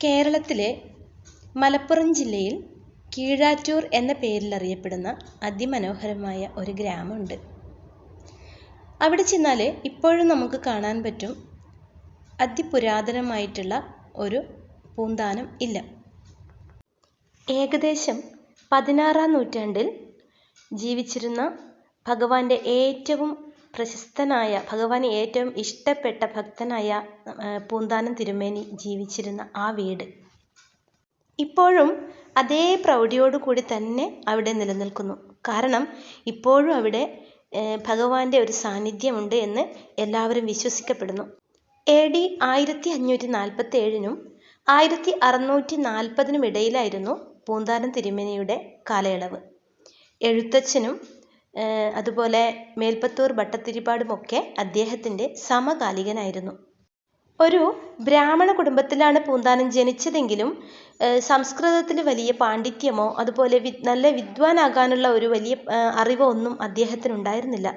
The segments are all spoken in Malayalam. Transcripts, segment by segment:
കേരളത്തിലെ മലപ്പുറം ജില്ലയിൽ കീഴാറ്റൂർ എന്ന പേരിലറിയപ്പെടുന്ന അതിമനോഹരമായ ഒരു ഗ്രാമമുണ്ട്. അവിടെ ചെന്നാൽ ഇപ്പോഴും നമുക്ക് കാണാൻ പറ്റും അതിപുരാതനമായിട്ടുള്ള ഒരു പൂന്താനം ഇല്ല. ഏകദേശം 16-ാം നൂറ്റാണ്ടിൽ ജീവിച്ചിരുന്ന ഭഗവാന്റെ ഏറ്റവും പ്രശസ്തനായ, ഭഗവാന് ഏറ്റവും ഇഷ്ടപ്പെട്ട ഭക്തനായ പൂന്താനം തിരുമേനി ജീവിച്ചിരുന്ന ആ വീട് ഇപ്പോഴും അതേ പ്രൗഢിയോടുകൂടി തന്നെ അവിടെ നിലനിൽക്കുന്നു. കാരണം ഇപ്പോഴും അവിടെ ഭഗവാന്റെ ഒരു സാന്നിധ്യമുണ്ട് എന്ന് എല്ലാവരും വിശ്വസിക്കപ്പെടുന്നു. AD 1547-നും 1640-നും ഇടയിലായിരുന്നു പൂന്താനം തിരുമേനിയുടെ കാലയളവ്. എഴുത്തച്ഛനും അതുപോലെ മേൽപ്പത്തൂർ ഭട്ടതിരിപ്പാടുമൊക്കെ അദ്ദേഹത്തിൻ്റെ സമകാലികനായിരുന്നു. ഒരു ബ്രാഹ്മണ കുടുംബത്തിലാണ് പൂന്താനം ജനിച്ചതെങ്കിലും സംസ്കൃതത്തിൽ വലിയ പാണ്ഡിത്യമോ അതുപോലെ നല്ല വിദ്വാനാകാനുള്ള ഒരു വലിയ അറിവോ ഒന്നും അദ്ദേഹത്തിനുണ്ടായിരുന്നില്ല.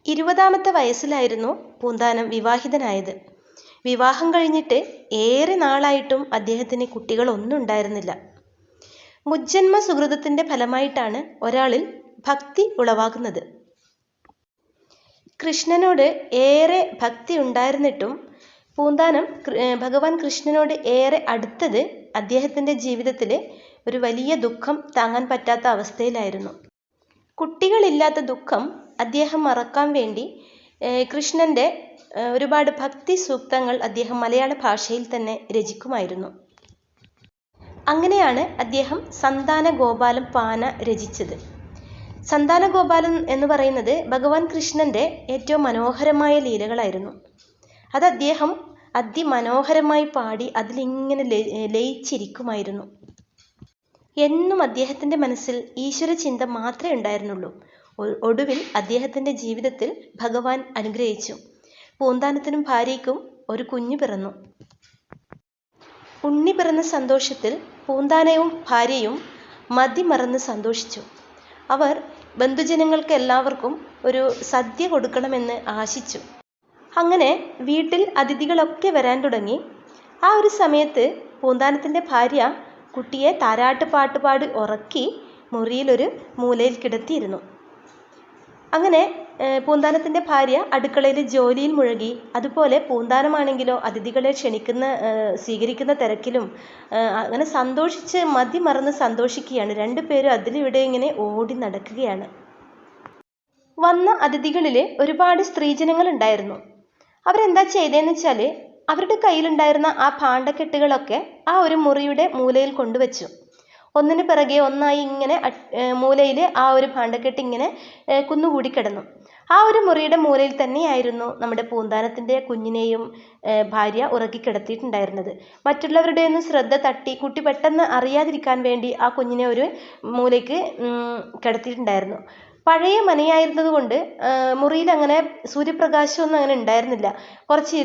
20-ാമത്തെ വയസ്സിലായിരുന്നു പൂന്താനം വിവാഹിതനായത്. വിവാഹം കഴിഞ്ഞിട്ട് ഏറെ നാളായിട്ടും അദ്ദേഹത്തിന് കുട്ടികളൊന്നും ഉണ്ടായിരുന്നില്ല. മുജ്ജന്മ സുകൃതത്തിൻ്റെ ഫലമായിട്ടാണ് ഒരാളിൽ ഭക്തി ഉളവാകുന്നത്. കൃഷ്ണനോട് ഏറെ ഭക്തി ഉണ്ടായിരുന്നിട്ടും പൂന്താനം ഭഗവാൻ കൃഷ്ണനോട് ഏറെ അടുത്തത് അദ്ദേഹത്തിൻ്റെ ജീവിതത്തിൽ ഒരു വലിയ ദുഃഖം താങ്ങാൻ പറ്റാത്ത അവസ്ഥയിലായിരുന്നു. കുട്ടികളില്ലാത്ത ദുഃഖം അദ്ദേഹം മറക്കാൻ വേണ്ടി കൃഷ്ണൻ്റെ ഒരുപാട് ഭക്തി സൂക്തങ്ങൾ അദ്ദേഹം മലയാള ഭാഷയിൽ തന്നെ രചിക്കുമായിരുന്നു. അങ്ങനെയാണ് അദ്ദേഹം സന്താന ഗോപാലം പാന രചിച്ചത്. സന്താന ഗോപാലം എന്ന് പറയുന്നത് ഭഗവാൻ കൃഷ്ണൻ്റെ ഏറ്റവും മനോഹരമായ ലീലകളായിരുന്നു. അത് അദ്ദേഹം അതിമനോഹരമായി പാടി അതിലിങ്ങനെ ലയിച്ചിരിക്കുമായിരുന്നു. എന്നും അദ്ദേഹത്തിൻ്റെ മനസ്സിൽ ഈശ്വര ചിന്ത മാത്രമേ ഉണ്ടായിരുന്നുള്ളൂ. ഒടുവിൽ അദ്ദേഹത്തിൻ്റെ ജീവിതത്തിൽ ഭഗവാൻ അനുഗ്രഹിച്ചു. പൂന്താനത്തിനും ഭാര്യയ്ക്കും ഒരു കുഞ്ഞു പിറന്നു. ഉണ്ണി പിറന്ന സന്തോഷത്തിൽ പൂന്താനവും ഭാര്യയും മതിമറന്ന് സന്തോഷിച്ചു. അവർ ബന്ധുജനങ്ങൾക്ക് എല്ലാവർക്കും ഒരു സദ്യ കൊടുക്കണമെന്ന് ആശിച്ചു. അങ്ങനെ വീട്ടിൽ അതിഥികളൊക്കെ വരാൻ തുടങ്ങി. ആ ഒരു സമയത്ത് പൂന്താനത്തിൻ്റെ ഭാര്യ കുട്ടിയെ താരാട്ട് പാട്ടുപാടി ഉറക്കി മുറിയിലൊരു മൂലയിൽ കിടത്തിയിരുന്നു. അങ്ങനെ പൂന്താനത്തിൻ്റെ ഭാര്യ അടുക്കളയിൽ ജോലിയിൽ മുഴുകി. അതുപോലെ പൂന്താനമാണെങ്കിലോ അതിഥികളെ സ്വീകരിക്കുന്ന തിരക്കിലും അങ്ങനെ സന്തോഷിച്ച് മതിമറന്ന് സന്തോഷിക്കുകയാണ്. രണ്ടുപേരും അതിലിവിടെ ഇങ്ങനെ ഓടി നടക്കുകയാണ്. വന്ന അതിഥികളിൽ ഒരുപാട് സ്ത്രീജനങ്ങൾ ഉണ്ടായിരുന്നു. അവരെന്താ ചെയ്തതെന്ന് വെച്ചാൽ അവരുടെ കയ്യിലുണ്ടായിരുന്ന ആ ഭാണ്ഡക്കെട്ടുകളൊക്കെ ആ ഒരു മുറിയുടെ മൂലയിൽ കൊണ്ടുവച്ചു. ഒന്നിന് പിറകെ ഒന്നായി ഇങ്ങനെ മൂലയിൽ ആ ഒരു ഭാണ്ഡക്കെട്ട് ഇങ്ങനെ കുന്നുകൂടി കിടന്നു. ആ ഒരു മുറിയുടെ മൂലയിൽ തന്നെയായിരുന്നു നമ്മുടെ പൂന്താനത്തിൻ്റെ കുഞ്ഞിനെയും ഭാര്യ ഉറക്കിക്കിടത്തിയിട്ടുണ്ടായിരുന്നത്. മറ്റുള്ളവരുടെ ഒന്നും ശ്രദ്ധ തട്ടി കുട്ടി പെട്ടെന്ന് അറിയാതിരിക്കാൻ വേണ്ടി ആ കുഞ്ഞിനെ ഒരു മൂലയ്ക്ക് കിടത്തിയിട്ടുണ്ടായിരുന്നു. പഴയ മനയായിരുന്നത് കൊണ്ട് മുറിയിൽ അങ്ങനെ സൂര്യപ്രകാശമൊന്നും അങ്ങനെ ഉണ്ടായിരുന്നില്ല. കുറച്ച്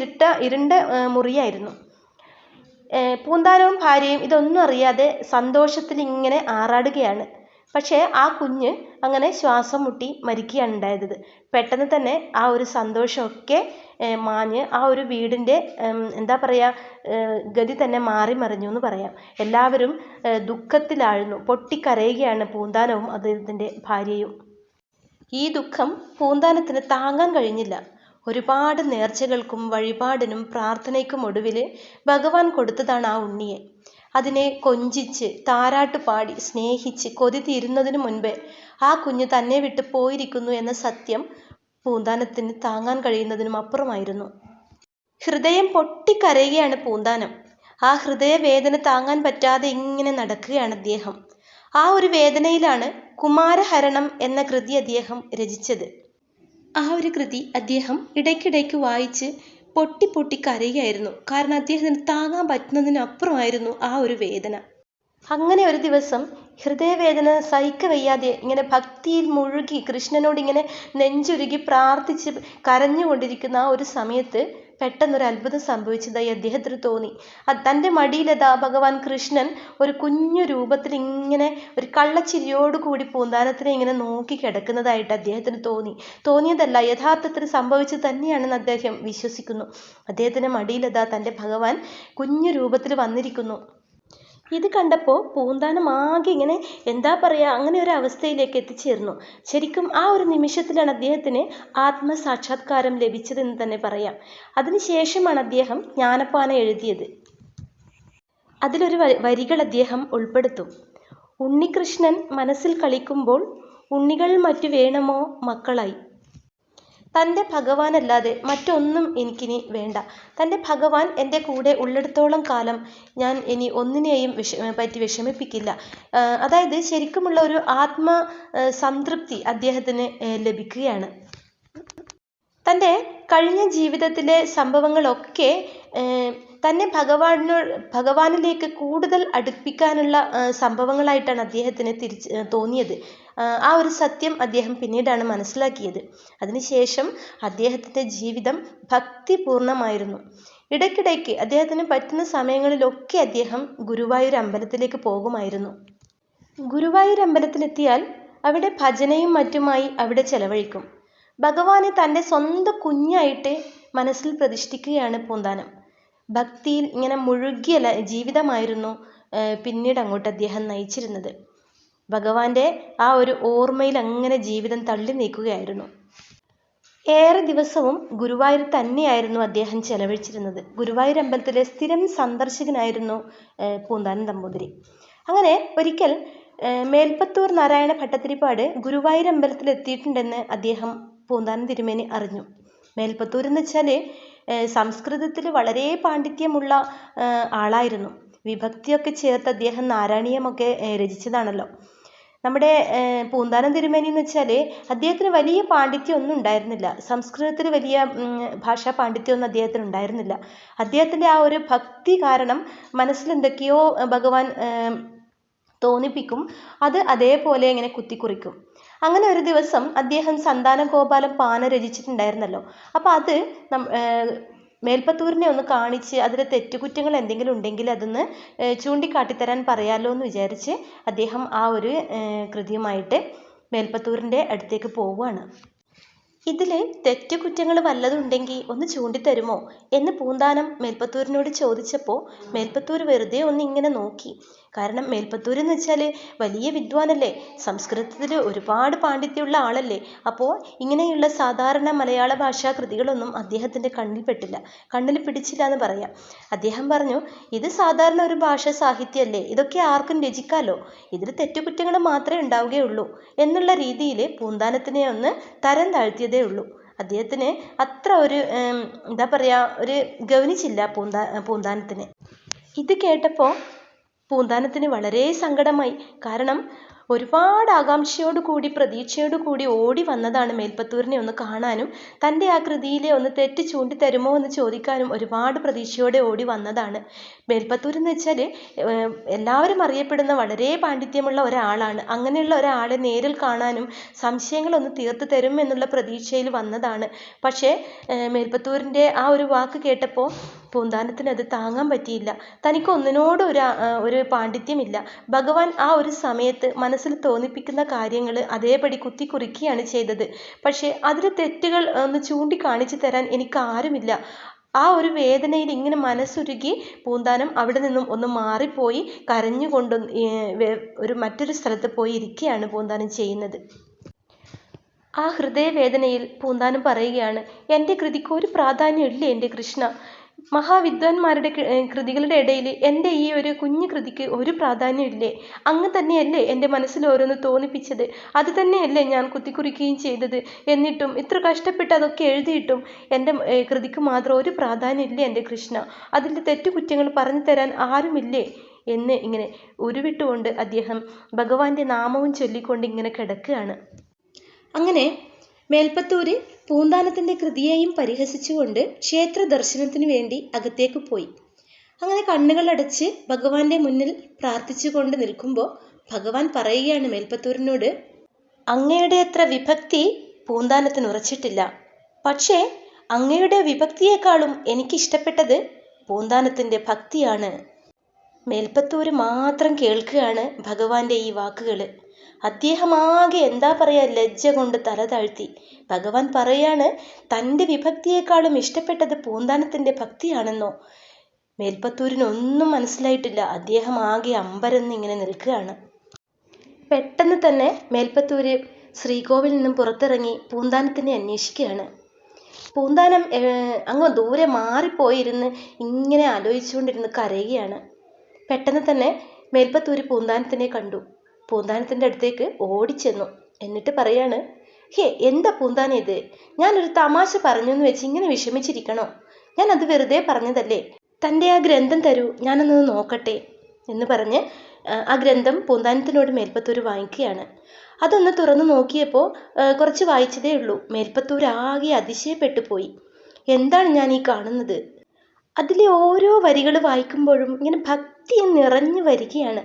ഇരുണ്ട മുറിയായിരുന്നു. പൂന്താനവും ഭാര്യയും ഇതൊന്നും അറിയാതെ സന്തോഷത്തിൽ ഇങ്ങനെ ആറാടുകയാണ്. പക്ഷേ ആ കുഞ്ഞ് അങ്ങനെ ശ്വാസം മുട്ടി മരിക്കുകയാണ് ഉണ്ടായത്. പെട്ടെന്ന് തന്നെ ആ ഒരു സന്തോഷമൊക്കെ മാഞ്ഞ് ആ ഒരു വീടിൻ്റെ എന്താ പറയുക ഗതി തന്നെ മാറി മറിഞ്ഞു എന്ന് പറയാം. എല്ലാവരും ദുഃഖത്തിലാഴ്ന്നു. പൊട്ടിക്കരയുകയാണ് പൂന്താനവും അദ്ദേഹത്തിൻ്റെ ഭാര്യയും. ഈ ദുഃഖം പൂന്താനത്തിന് താങ്ങാൻ കഴിഞ്ഞില്ല. ഒരുപാട് നേർച്ചകൾക്കും വഴിപാടിനും പ്രാർത്ഥനയ്ക്കും ഒടുവിൽ ഭഗവാൻ കൊടുത്തതാണ് ആ ഉണ്ണിയെ. അതിനെ കൊഞ്ചിച്ച് താരാട്ട് പാടി സ്നേഹിച്ച് കൊതി തീരുന്നതിന് മുൻപേ ആ കുഞ്ഞ് തന്നെ വിട്ട് പോയിരിക്കുന്നു എന്ന സത്യം പൂന്താനത്തിന് താങ്ങാൻ കഴിയുന്നതിനും അപ്പുറമായിരുന്നു. ഹൃദയം പൊട്ടിക്കരയുകയാണ് പൂന്താനം. ആ ഹൃദയവേദന താങ്ങാൻ പറ്റാതെ ഇങ്ങനെ നടക്കുകയാണ് അദ്ദേഹം. ആ ഒരു വേദനയിലാണ് കുമാരഹരണം എന്ന കൃതി അദ്ദേഹം രചിച്ചത്. ആ ഒരു കൃതി അദ്ദേഹം ഇടയ്ക്കിടയ്ക്ക് വായിച്ച് പൊട്ടി കരയുകയായിരുന്നു. കാരണം അദ്ദേഹത്തിന് താങ്ങാൻ പറ്റുന്നതിനപ്പുറമായിരുന്നു ആ ഒരു വേദന. അങ്ങനെ ഒരു ദിവസം ഹൃദയവേദന സഹിക്കവയ്യാതെ ഇങ്ങനെ ഭക്തിയിൽ മുഴുകി കൃഷ്ണനോട് ഇങ്ങനെ നെഞ്ചുരുകി പ്രാർത്ഥിച്ച് കരഞ്ഞുകൊണ്ടിരിക്കുന്ന ആ ഒരു സമയത്ത് പെട്ടെന്നൊരു അത്ഭുതം സംഭവിച്ചതായി അദ്ദേഹത്തിന് തോന്നി. തൻ്റെ മടിയിലതാ ഭഗവാൻ കൃഷ്ണൻ ഒരു കുഞ്ഞു രൂപത്തിൽ ഇങ്ങനെ ഒരു കള്ളച്ചിരിയോടുകൂടി പൂന്താനത്തിനെ ഇങ്ങനെ നോക്കി കിടക്കുന്നതായിട്ട് അദ്ദേഹത്തിന് തോന്നിയതല്ല, യഥാർത്ഥത്തിൽ സംഭവിച്ചത് തന്നെയാണെന്ന് അദ്ദേഹം വിശ്വസിക്കുന്നു. അദ്ദേഹത്തിൻ്റെ മടിയിലതാ തൻ്റെ ഭഗവാൻ കുഞ്ഞു രൂപത്തിൽ വന്നിരിക്കുന്നു. ഇത് കണ്ടപ്പോൾ പൂന്താനം ആകെ ഇങ്ങനെ എന്താ പറയുക, അങ്ങനെ ഒരു അവസ്ഥയിലേക്ക് എത്തിച്ചേർന്നു. ശരിക്കും ആ ഒരു നിമിഷത്തിലാണ് അദ്ദേഹത്തിന് ആത്മസാക്ഷാത്കാരം ലഭിച്ചതെന്ന് തന്നെ പറയാം. അതിനുശേഷമാണ് അദ്ദേഹം ജ്ഞാനപ്പാന എഴുതിയത്. അതിലൊരു വരികൾ അദ്ദേഹം ഉൾപ്പെടുത്തും: ഉണ്ണികൃഷ്ണൻ മനസ്സിൽ കളിക്കുമ്പോൾ ഉണ്ണികൾ മറ്റു വേണമോ മക്കളായി. തൻ്റെ ഭഗവാനല്ലാതെ മറ്റൊന്നും എനിക്കിനി വേണ്ട. തൻ്റെ ഭഗവാൻ എൻ്റെ കൂടെ ഉള്ളിടത്തോളം കാലം ഞാൻ ഇനി ഒന്നിനെയും പറ്റി വിഷമിപ്പിക്കില്ല. അതായത് ശരിക്കുമുള്ള ഒരു സംതൃപ്തി അദ്ദേഹത്തിന് ലഭിക്കുകയാണ്. തൻ്റെ കഴിഞ്ഞ ജീവിതത്തിലെ സംഭവങ്ങളൊക്കെ തന്നെ ഭഗവാനിലേക്ക് കൂടുതൽ അടുപ്പിക്കാനുള്ള സംഭവങ്ങളായിട്ടാണ് അദ്ദേഹത്തിന് തോന്നിയത്. ആ ഒരു സത്യം അദ്ദേഹം പിന്നീടാണ് മനസ്സിലാക്കിയത്. അതിനുശേഷം അദ്ദേഹത്തിൻ്റെ ജീവിതം ഭക്തിപൂർണമായിരുന്നു. ഇടയ്ക്കിടയ്ക്ക് അദ്ദേഹത്തിന് പറ്റുന്ന സമയങ്ങളിലൊക്കെ അദ്ദേഹം ഗുരുവായൂർ അമ്പലത്തിലേക്ക് പോകുമായിരുന്നു. ഗുരുവായൂർ അമ്പലത്തിലെത്തിയാൽ അവിടെ ഭജനയും മറ്റുമായി അവിടെ ചെലവഴിക്കും. ഭഗവാനെ തൻ്റെ സ്വന്തം കുഞ്ഞായിട്ട് മനസ്സിൽ പ്രതിഷ്ഠിക്കുകയാണ് പൂന്താനം. ഭക്തിയിൽ ഇങ്ങനെ മുഴുകിയ ജീവിതമായിരുന്നു പിന്നീട് അങ്ങോട്ട് അദ്ദേഹം നയിച്ചിരുന്നത്. ഭഗവാന്റെ ആ ഒരു ഓർമ്മയിൽ അങ്ങനെ ജീവിതം തള്ളി നീക്കുകയായിരുന്നു. ഏറെ ദിവസവും ഗുരുവായൂർ തന്നെയായിരുന്നു അദ്ദേഹം ചെലവഴിച്ചിരുന്നത്. ഗുരുവായൂർ അമ്പലത്തിലെ സ്ഥിരം സന്ദർശകനായിരുന്നു പൂന്താനം നമ്പൂതിരി. അങ്ങനെ ഒരിക്കൽ മേൽപ്പത്തൂർ നാരായണ ഭട്ടതിരിപ്പാട് ഗുരുവായൂർ അമ്പലത്തിൽ എത്തിയിട്ടുണ്ടെന്ന് അദ്ദേഹം പൂന്താനം തിരുമേനി അറിഞ്ഞു. മേൽപ്പത്തൂർ എന്ന് വെച്ചാൽ സംസ്കൃതത്തിൽ വളരെ പാണ്ഡിത്യമുള്ള ആളായിരുന്നു. വിഭക്തിയൊക്കെ ചേർത്ത് അദ്ദേഹം നാരായണീയമൊക്കെ രചിച്ചതാണല്ലോ. നമ്മുടെ പൂന്താനം തിരുമേനി എന്ന് വെച്ചാൽ അദ്ദേഹത്തിന് വലിയ പാണ്ഡിത്യം ഒന്നും ഉണ്ടായിരുന്നില്ല. സംസ്കൃതത്തിൽ വലിയ ഭാഷാ പാണ്ഡിത്യമൊന്നും അദ്ദേഹത്തിന് ഉണ്ടായിരുന്നില്ല. അദ്ദേഹത്തിൻ്റെ ആ ഒരു ഭക്തി കാരണം മനസ്സിൽ എന്തൊക്കെയോ ഭഗവാൻ തോന്നിപ്പിക്കും. അത് അതേപോലെ ഇങ്ങനെ കുത്തിക്കുറിക്കും. അങ്ങനെ ഒരു ദിവസം അദ്ദേഹം സന്താന ഗോപാലം പാന രചിച്ചിട്ടുണ്ടായിരുന്നല്ലോ. അപ്പോൾ അത് മേൽപ്പത്തൂരിനെ ഒന്ന് കാണിച്ച് അതിലെ തെറ്റുകുറ്റങ്ങൾ എന്തെങ്കിലും ഉണ്ടെങ്കിൽ അതൊന്ന് ചൂണ്ടിക്കാട്ടിത്തരാൻ പറയാമല്ലോ എന്ന് വിചാരിച്ച് അദ്ദേഹം ആ ഒരു കൃതിയുമായിട്ട് മേൽപ്പത്തൂരിൻ്റെ അടുത്തേക്ക് പോവുകയാണ്. ഇതിൽ തെറ്റുകുറ്റങ്ങൾ വല്ലതുണ്ടെങ്കിൽ ഒന്ന് ചൂണ്ടിത്തരുമോ എന്ന് പൂന്താനം മേൽപ്പത്തൂരിനോട് ചോദിച്ചപ്പോൾ മേൽപ്പത്തൂർ വെറുതെ ഒന്ന് ഇങ്ങനെ നോക്കി. കാരണം മേൽപ്പത്തൂർ എന്ന് വെച്ചാൽ വലിയ വിദ്വാനല്ലേ, സംസ്കൃതത്തിൽ ഒരുപാട് പാണ്ഡിത്യമുള്ള ആളല്ലേ. അപ്പോൾ ഇങ്ങനെയുള്ള സാധാരണ മലയാള ഭാഷാ കൃതികളൊന്നും അദ്ദേഹത്തിൻ്റെ കണ്ണിൽ പിടിച്ചില്ല എന്ന് പറയാം. അദ്ദേഹം പറഞ്ഞു, ഇത് സാധാരണ ഒരു ഭാഷാ സാഹിത്യമല്ലേ, ഇതൊക്കെ ആർക്കും രചിക്കാമല്ലോ, ഇതിൽ തെറ്റുകുറ്റങ്ങൾ മാത്രമേ ഉണ്ടാവുകയുള്ളൂ എന്നുള്ള രീതിയിൽ പൂന്താനത്തിനെ ഒന്ന് തരം താഴ്ത്തിയതേ ഉള്ളൂ. അദ്ദേഹത്തിന് അത്ര ഒരു എന്താ പറയുക, ഒരു ഗൗനിച്ചില്ല പൂന്താനത്തിന്. ഇത് കേട്ടപ്പോൾ പൂന്താനത്തിന് വളരെ സങ്കടമായി. കാരണം ഒരുപാട് ആകാംക്ഷയോടുകൂടി പ്രതീക്ഷയോടുകൂടി ഓടി വന്നതാണ് മേൽപ്പത്തൂരിനെ ഒന്ന് കാണാനും തൻ്റെ ആ കൃതിയിലെ ഒന്ന് തെറ്റ് ചൂണ്ടിത്തരുമോ എന്ന് ചോദിക്കാനും ഒരുപാട് പ്രതീക്ഷയോടെ ഓടി വന്നതാണ്. മേൽപ്പത്തൂർ എന്ന് വെച്ചാൽ എല്ലാവരും അറിയപ്പെടുന്ന വളരെ പാണ്ഡിത്യമുള്ള ഒരാളാണ്. അങ്ങനെയുള്ള ഒരാളെ നേരിൽ കാണാനും സംശയങ്ങളൊന്ന് തീർത്തു തരും എന്നുള്ള പ്രതീക്ഷയിൽ വന്നതാണ്. പക്ഷേ മേൽപ്പത്തൂരിൻ്റെ ആ ഒരു വാക്ക് കേട്ടപ്പോൾ പൂന്താനത്തിന് അത് താങ്ങാൻ പറ്റിയില്ല. തനിക്ക് ഒന്നിനോടും ഒരു പാണ്ഡിത്യമില്ല. ഭഗവാൻ ആ ഒരു സമയത്ത് മനസ്സിൽ തോന്നിപ്പിക്കുന്ന കാര്യങ്ങൾ അതേപടി കുത്തിക്കുറിക്കുകയാണ് ചെയ്തത്. പക്ഷേ അതിൽ തെറ്റുകൾ ഒന്ന് ചൂണ്ടിക്കാണിച്ചു തരാൻ എനിക്ക് ആരുമില്ല. ആ ഒരു വേദനയിൽ ഇങ്ങനെ മനസ്സുരുകി പൂന്താനം അവിടെ നിന്നും ഒന്ന് മാറിപ്പോയി കരഞ്ഞുകൊണ്ട് മറ്റൊരു സ്ഥലത്ത് പോയി ഇരിക്കുകയാണ് പൂന്താനം ചെയ്യുന്നത്. ആ ഹൃദയവേദനയിൽ പൂന്താനം പറയുകയാണ്, എൻ്റെ കൃതിക്ക് ഒരു പ്രാധാന്യമില്ലേ എൻ്റെ കൃഷ്ണ. മഹാവിദ്വാൻമാരുടെ കൃതികളുടെ ഇടയിൽ എൻ്റെ ഈ ഒരു കുഞ്ഞു കൃതിക്ക് ഒരു പ്രാധാന്യമില്ലേ? അങ്ങ് തന്നെയല്ലേ എൻ്റെ മനസ്സിൽ ഓരോന്ന് തോന്നിപ്പിച്ചത്, അത് തന്നെയല്ലേ ഞാൻ കുത്തിക്കുറിക്കുകയും ചെയ്തത്. എന്നിട്ടും ഇത്ര കഷ്ടപ്പെട്ട് അതൊക്കെ എഴുതിയിട്ടും എൻ്റെ കൃതിക്ക് മാത്രം ഒരു പ്രാധാന്യമില്ലേ എൻ്റെ കൃഷ്ണ. അതിൻ്റെ തെറ്റുകുറ്റങ്ങൾ പറഞ്ഞു തരാൻ ആരുമില്ലേ എന്ന് ഇങ്ങനെ ഉരുവിട്ടുകൊണ്ട് അദ്ദേഹം ഭഗവാന്റെ നാമവും ചൊല്ലിക്കൊണ്ട് ഇങ്ങനെ കിടക്കുകയാണ്. അങ്ങനെ മേൽപ്പത്തൂര് പൂന്താനത്തിൻ്റെ കൃതിയെയും പരിഹസിച്ചുകൊണ്ട് ക്ഷേത്ര ദർശനത്തിനു വേണ്ടി അകത്തേക്ക് പോയി. അങ്ങനെ കണ്ണുകളടച്ച് ഭഗവാന്റെ മുന്നിൽ പ്രാർത്ഥിച്ചുകൊണ്ട് നിൽക്കുമ്പോൾ ഭഗവാൻ പറയുകയാണ് മേൽപ്പത്തൂരിനോട്, അങ്ങയുടെ അത്ര വിഭക്തി പൂന്താനത്തിന് ഉറച്ചിട്ടില്ല. പക്ഷേ അങ്ങയുടെ വിഭക്തിയേക്കാളും എനിക്കിഷ്ടപ്പെട്ടത് പൂന്താനത്തിൻ്റെ ഭക്തിയാണ്. മേൽപ്പത്തൂര് മാത്രം കേൾക്കുകയാണ് ഭഗവാന്റെ ഈ വാക്കുകൾ. അദ്ദേഹമാകെ എന്താ പറയുക, ലജ്ജ കൊണ്ട് തല താഴ്ത്തി. ഭഗവാൻ പറയാണ് തൻ്റെ വിഭക്തിയേക്കാളും ഇഷ്ടപ്പെട്ടത് പൂന്താനത്തിൻ്റെ ഭക്തിയാണെന്നോ. മേൽപ്പത്തൂരിനൊന്നും മനസ്സിലായിട്ടില്ല. അദ്ദേഹം ആകെ അമ്പരന്ന് ഇങ്ങനെ നിൽക്കുകയാണ്. പെട്ടെന്ന് തന്നെ മേൽപ്പത്തൂര് ശ്രീകോവിൽ നിന്നും പുറത്തിറങ്ങി പൂന്താനത്തിനെ അന്വേഷിക്കുകയാണ്. പൂന്താനം അങ്ങ് ദൂരെ മാറിപ്പോയിരുന്ന് ഇങ്ങനെ ആലോചിച്ചുകൊണ്ടിരുന്ന് കരയുകയാണ്. പെട്ടെന്ന് തന്നെ മേൽപ്പത്തൂര് പൂന്താനത്തിനെ കണ്ടു. പൂന്താനത്തിൻ്റെ അടുത്തേക്ക് ഓടിച്ചെന്നു. എന്നിട്ട് പറയാണ്, ഹേ എന്താ പൂന്താനം ഇത്? ഞാനൊരു തമാശ പറഞ്ഞു എന്ന് വെച്ച് ഇങ്ങനെ വിഷമിച്ചിരിക്കണോ? ഞാനത് വെറുതെ പറഞ്ഞതല്ലേ. തൻ്റെ ആ ഗ്രന്ഥം തരൂ, ഞാനൊന്ന് നോക്കട്ടെ എന്ന് പറഞ്ഞ് ആ ഗ്രന്ഥം പൂന്താനത്തിനോട് മേൽപ്പത്തൂര് വാങ്ങിക്കുകയാണ്. അതൊന്ന് തുറന്നു നോക്കിയപ്പോൾ കുറച്ച് വായിച്ചതേ ഉള്ളൂ. മേൽപ്പത്തൂര് ആകെ അതിശയപ്പെട്ടു പോയി. എന്താണ് ഞാൻ ഈ കാണുന്നത്? അതിലെ ഓരോ വരികൾ വായിക്കുമ്പോഴും ഇങ്ങനെ ഭക്തി നിറഞ്ഞു വരികയാണ്.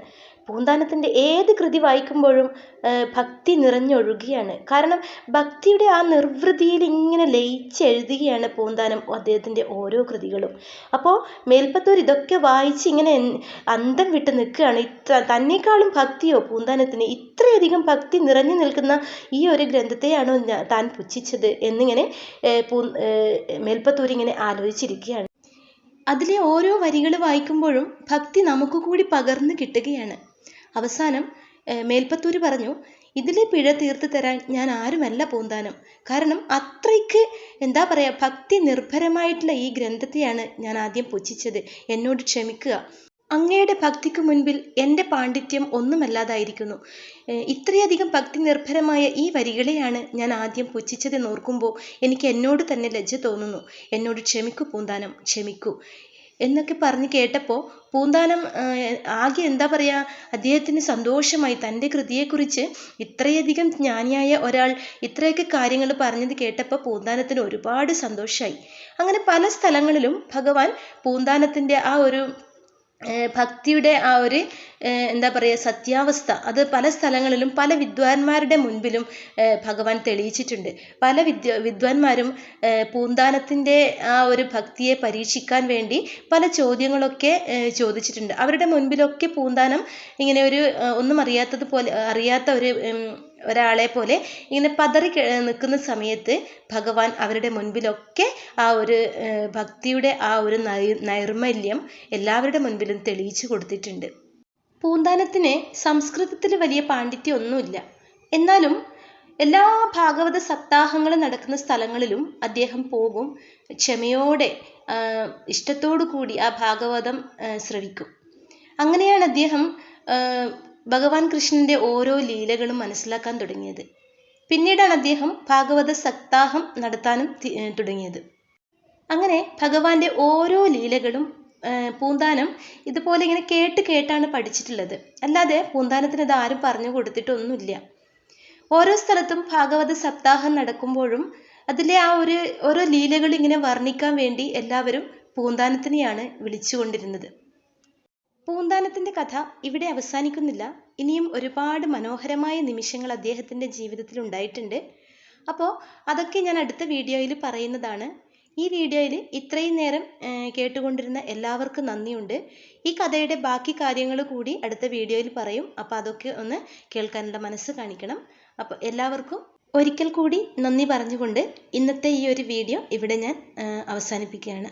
പൂന്താനത്തിൻ്റെ ഏത് കൃതി വായിക്കുമ്പോഴും ഭക്തി നിറഞ്ഞൊഴുകുകയാണ്. കാരണം ഭക്തിയുടെ ആ നിർവൃതിയിൽ ഇങ്ങനെ ലയിച്ചെഴുതുകയാണ് പൂന്താനം അദ്ദേഹത്തിൻ്റെ ഓരോ കൃതികളും. അപ്പോൾ മേൽപ്പത്തൂർ ഇതൊക്കെ വായിച്ച് ഇങ്ങനെ അന്തം വിട്ട് നിൽക്കുകയാണ്. തന്നെക്കാളും ഭക്തിയോ പൂന്താനത്തിന്? ഇത്രയധികം ഭക്തി നിറഞ്ഞു നിൽക്കുന്ന ഈ ഒരു ഗ്രന്ഥത്തെയാണോ താൻ പുച്ഛിച്ചത് എന്നിങ്ങനെ മേൽപ്പത്തൂർ ഇങ്ങനെ ആലോചിച്ചിരിക്കുകയാണ്. അതിലെ ഓരോ വരികൾ വായിക്കുമ്പോഴും ഭക്തി നമുക്ക് കൂടി പകർന്നു കിട്ടുകയാണ്. അവസാനം മേൽപ്പത്തൂര് പറഞ്ഞു, ഇതിലെ പിഴ തീർത്തു തരാൻ ഞാൻ ആരുമല്ല പൂന്താനം. കാരണം അത്രയ്ക്ക് എന്താ പറയുക, ഭക്തി നിർഭരമായിട്ടുള്ള ഈ ഗ്രന്ഥത്തെയാണ് ഞാൻ ആദ്യം പുച്ഛിച്ചത്. എന്നോട് ക്ഷമിക്കുക. അങ്ങയുടെ ഭക്തിക്ക് മുൻപിൽ എൻ്റെ പാണ്ഡിത്യം ഒന്നുമല്ലാതായിരിക്കുന്നു. ഇത്രയധികം ഭക്തി നിർഭരമായ ഈ വരികളെയാണ് ഞാൻ ആദ്യം പുച്ഛിച്ചതെന്ന് ഓർക്കുമ്പോൾ എനിക്ക് എന്നോട് തന്നെ ലജ്ജ തോന്നുന്നു. എന്നോട് ക്ഷമിക്കൂ പൂന്താനം, ക്ഷമിക്കൂ എന്നൊക്കെ പറഞ്ഞ് കേട്ടപ്പോൾ പൂന്താനം ആകെ എന്താ പറയുക, അദ്ദേഹത്തിന് സന്തോഷമായി. തൻ്റെ കൃതിയെക്കുറിച്ച് ഇത്രയധികം ജ്ഞാനിയായ ഒരാൾ ഇത്രയൊക്കെ കാര്യങ്ങൾ പറഞ്ഞത് കേട്ടപ്പോൾ പൂന്താനത്തിന് ഒരുപാട് സന്തോഷമായി. അങ്ങനെ പല സ്ഥലങ്ങളിലും ഭഗവാൻ പൂന്താനത്തിൻ്റെ ആ ഒരു ഭക്തിയുടെ ആ ഒരു എന്താ പറയുക സത്യാവസ്ഥ അത് പല സ്ഥലങ്ങളിലും പല വിദ്വാൻമാരുടെ മുൻപിലും ഭഗവാൻ തെളിയിച്ചിട്ടുണ്ട്. പല വിദ്വാൻമാരും പൂന്താനത്തിൻ്റെ ആ ഒരു ഭക്തിയെ പരീക്ഷിക്കാൻ വേണ്ടി പല ചോദ്യങ്ങളൊക്കെ ചോദിച്ചിട്ടുണ്ട്. അവരുടെ മുൻപിലൊക്കെ പൂന്താനം ഇങ്ങനെ ഒരു ഒന്നും അറിയാത്ത ഒരാളെ പോലെ ഇങ്ങനെ പതറി നിൽക്കുന്ന സമയത്ത് ഭഗവാൻ അവരുടെ മുൻപിലൊക്കെ ആ ഒരു ഭക്തിയുടെ ആ ഒരു നൈർമല്യം എല്ലാവരുടെ മുൻപിലും തെളിയിച്ചു കൊടുത്തിട്ടുണ്ട്. പൂന്താനത്തിന് സംസ്കൃതത്തിൽ വലിയ പാണ്ഡിത്യം ഒന്നുമില്ല. എന്നാലും എല്ലാ ഭാഗവത സപ്താഹങ്ങളും നടക്കുന്ന സ്ഥലങ്ങളിലും അദ്ദേഹം പോകും. ക്ഷമയോടെ ഇഷ്ടത്തോടു കൂടി ആ ഭാഗവതം ശ്രവിക്കും. അങ്ങനെയാണ് അദ്ദേഹം ഭഗവാൻ കൃഷ്ണൻ്റെ ഓരോ ലീലകളും മനസ്സിലാക്കാൻ തുടങ്ങിയത്. പിന്നീടാണ് അദ്ദേഹം ഭാഗവത സപ്താഹം നടത്താനും തുടങ്ങിയത്. അങ്ങനെ ഭഗവാന്റെ ഓരോ ലീലകളും പൂന്താനം ഇതുപോലെ ഇങ്ങനെ കേട്ടാണ് പഠിച്ചിട്ടുള്ളത്. അല്ലാതെ പൂന്താനത്തിന് ഇത് ആരും പറഞ്ഞു കൊടുത്തിട്ടൊന്നുമില്ല. ഓരോ സ്ഥലത്തും ഭാഗവത സപ്താഹം നടക്കുമ്പോഴും അതിലെ ആ ഓരോ ലീലകൾ ഇങ്ങനെ വർണ്ണിക്കാൻ വേണ്ടി എല്ലാവരും പൂന്താനത്തിനെയാണ് വിളിച്ചുകൊണ്ടിരുന്നത്. പൂന്താനത്തിൻ്റെ കഥ ഇവിടെ അവസാനിക്കുന്നില്ല. ഇനിയും ഒരുപാട് മനോഹരമായ നിമിഷങ്ങൾ അദ്ദേഹത്തിൻ്റെ ജീവിതത്തിൽ ഉണ്ടായിട്ടുണ്ട്. അപ്പോൾ അതൊക്കെ ഞാൻ അടുത്ത വീഡിയോയിൽ പറയുന്നതാണ്. ഈ വീഡിയോയിൽ ഇത്രയും നേരം കേട്ടുകൊണ്ടിരുന്ന എല്ലാവർക്കും നന്ദിയുണ്ട്. ഈ കഥയുടെ ബാക്കി കാര്യങ്ങൾ കൂടി അടുത്ത വീഡിയോയിൽ പറയും. അപ്പോൾ അതൊക്കെ ഒന്ന് കേൾക്കാനുള്ള മനസ്സ് കാണിക്കണം. അപ്പോൾ എല്ലാവർക്കും ഒരിക്കൽ കൂടി നന്ദി പറഞ്ഞുകൊണ്ട് ഇന്നത്തെ ഈ ഒരു വീഡിയോ ഇവിടെ ഞാൻ അവസാനിപ്പിക്കുകയാണ്.